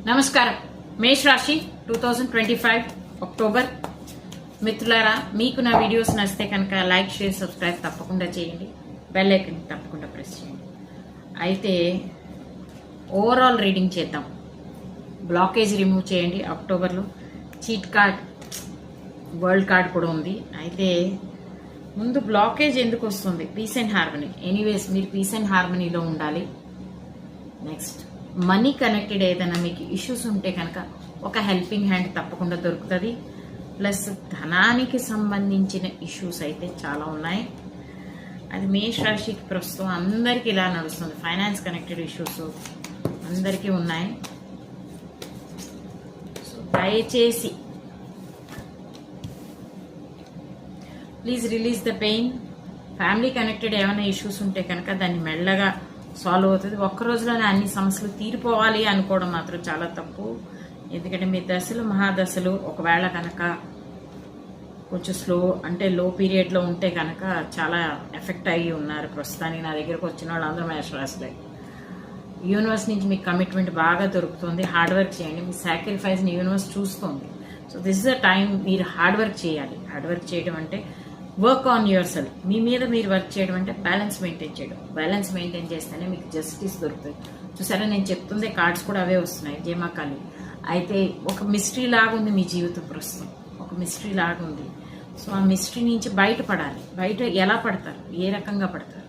నమస్కారం. మేష్ రాశి 2025 అక్టోబర్. మిత్రులారా, మీకు నా వీడియోస్ నచ్చితే కనుక లైక్, షేర్, సబ్స్క్రైబ్ తప్పకుండా చేయండి. బెల్ ఐకాన్ తప్పకుండా ప్రెస్ చేయండి. అయితే ఓవరాల్ రీడింగ్ చేద్దాం. బ్లాకేజ్ రిమూవ్ చేయండి. అక్టోబర్లో చీట్ కార్డ్, వరల్డ్ కార్డ్ కూడా ఉంది. అయితే ముందు బ్లాకేజ్ ఎందుకు వస్తుంది? Peace and harmony. ఎనీవేస్ మీరు పీస్ అండ్ హార్మనీలో ఉండాలి. నెక్స్ట్ మనీ కనెక్టెడ్ ఏదైనా మీకు ఇష్యూస్ ఉంటే కనుక ఒక హెల్పింగ్ హ్యాండ్ తప్పకుండా దొరుకుతుంది. ప్లస్ ధనానికి సంబంధించిన ఇష్యూస్ అయితే చాలా ఉన్నాయి. అది మేష రాశికి ప్రస్తుతం అందరికీ ఇలా నడుస్తుంది. ఫైనాన్స్ కనెక్టెడ్ ఇష్యూస్ అందరికీ ఉన్నాయి. సో దయచేసి please release the pain. Family connected ఏమైనా ఇష్యూస్ ఉంటే కనుక దాన్ని మెల్లగా సాల్వ్ అవుతుంది. ఒక్క రోజులోనే అన్ని సమస్యలు తీరిపోవాలి అనుకోవడం మాత్రం చాలా తప్పు. ఎందుకంటే మీ దశలు, మహాదశలు ఒకవేళ కనుక కొంచెం స్లో అంటే లో పీరియడ్లో ఉంటే కనుక చాలా ఎఫెక్ట్ అయ్యి ఉన్నారు. ప్రస్తుతానికి నా దగ్గరకు వచ్చిన వాళ్ళందరూ మేషరాశులే. యూనివర్స్ నుంచి మీకు కమిట్మెంట్ బాగా దొరుకుతుంది. హార్డ్ వర్క్ చేయండి. మీ సాక్రిఫైస్ని యూనివర్స్ చూస్తుంది. So this is the time మీరు హార్డ్ వర్క్ చేయాలి. హార్డ్ వర్క్ చేయడం అంటే వర్క్ ఆన్ యువర్ సెల్ఫ్. మీ మీద మీరు వర్క్ చేయడం అంటే బ్యాలెన్స్ మెయింటైన్ చేయడం. బ్యాలెన్స్ మెయింటైన్ చేస్తేనే మీకు జస్టిస్ దొరుకుతుంది. చూసారా, నేను చెప్తుందే కార్డ్స్ కూడా అవే వస్తున్నాయి. జేమాకాలి. అయితే ఒక మిస్టరీ లాగా ఉంది మీ జీవితం ప్రస్తుతం. ఒక మిస్టరీ లాగా ఉంది. సో ఆ మిస్టరీ నుంచి బయటపడాలి. బయట ఎలా పడతారు, ఏ రకంగా పడతారు?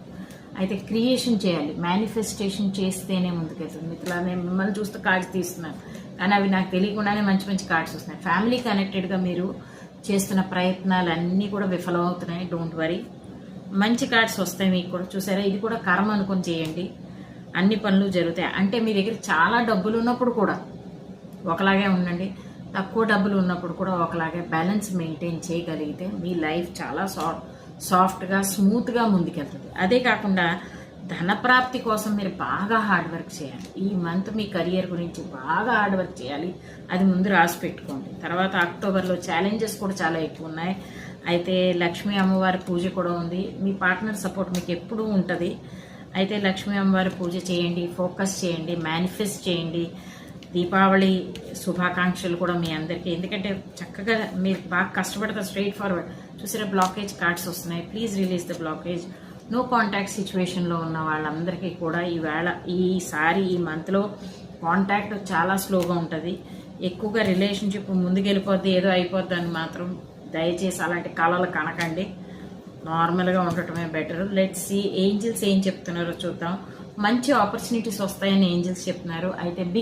అయితే క్రియేషన్ చేయాలి. మేనిఫెస్టేషన్ చేస్తేనే ముందుకెళ్తుంది. మిత్రులా, నేను మిమ్మల్ని చూస్తూ కార్డ్స్ తీస్తున్నాను, కానీ అవి నాకు తెలియకుండానే మంచి మంచి కార్డ్స్ వస్తున్నాయి. ఫ్యామిలీ కనెక్టెడ్గా మీరు చేస్తున్న ప్రయత్నాలన్నీ కూడా విఫలమవుతున్నాయి. డోంట్ వరీ, మంచి కార్డ్స్ వస్తాయి మీకు కూడా. చూసారా, ఇది కూడా కర్మ అనుకొని చేయండి. అన్ని పనులు జరుగుతాయి. అంటే మీ దగ్గర చాలా డబ్బులు ఉన్నప్పుడు కూడా ఒకలాగే ఉండండి, తక్కువ డబ్బులు ఉన్నప్పుడు కూడా ఒకలాగే బ్యాలెన్స్ మెయింటైన్ చేయగలిగితే మీ లైఫ్ చాలా సాఫ్ట్గా, స్మూత్గా ముందుకెళ్తుంది. అదే కాకుండా ధనప్రాప్తి కోసం మీరు బాగా హార్డ్ వర్క్ చేయాలి. ఈ మంత్ మీ కెరియర్ గురించి బాగా హార్డ్ వర్క్ చేయాలి. అది ముందు రాసి పెట్టుకోండి. తర్వాత అక్టోబర్లో ఛాలెంజెస్ కూడా చాలా ఎక్కువ ఉన్నాయి. అయితే లక్ష్మీ అమ్మవారి పూజ కూడా ఉంది. మీ పార్ట్నర్ సపోర్ట్ మీకు ఎప్పుడూ ఉంటుంది. అయితే లక్ష్మీ అమ్మవారి పూజ చేయండి, ఫోకస్ చేయండి, మేనిఫెస్ట్ చేయండి. దీపావళి శుభాకాంక్షలు కూడా మీ అందరికీ. ఎందుకంటే చక్కగా మీరు బాగా కష్టపడతారు. Straightforward. చూసారా, బ్లాకేజ్ కార్డ్స్ వస్తున్నాయి. Please release the blockage. No contact సిచ్యువేషన్లో ఉన్న వాళ్ళందరికీ కూడా ఈసారి ఈ మంత్లో కాంటాక్ట్ చాలా స్లోగా ఉంటుంది. ఎక్కువగా రిలేషన్షిప్ ముందుకెళ్ళిపోద్ది, ఏదో అయిపోద్ది అని మాత్రం దయచేసి అలాంటి కళలు కనకండి. నార్మల్గా ఉండటమే బెటర్. లెట్స్ సీ ఏంజిల్స్ ఏం చెప్తున్నారో చూద్దాం. మంచి ఆపర్చునిటీస్ వస్తాయని ఏంజిల్స్ చెప్తున్నారు. అయితే బీ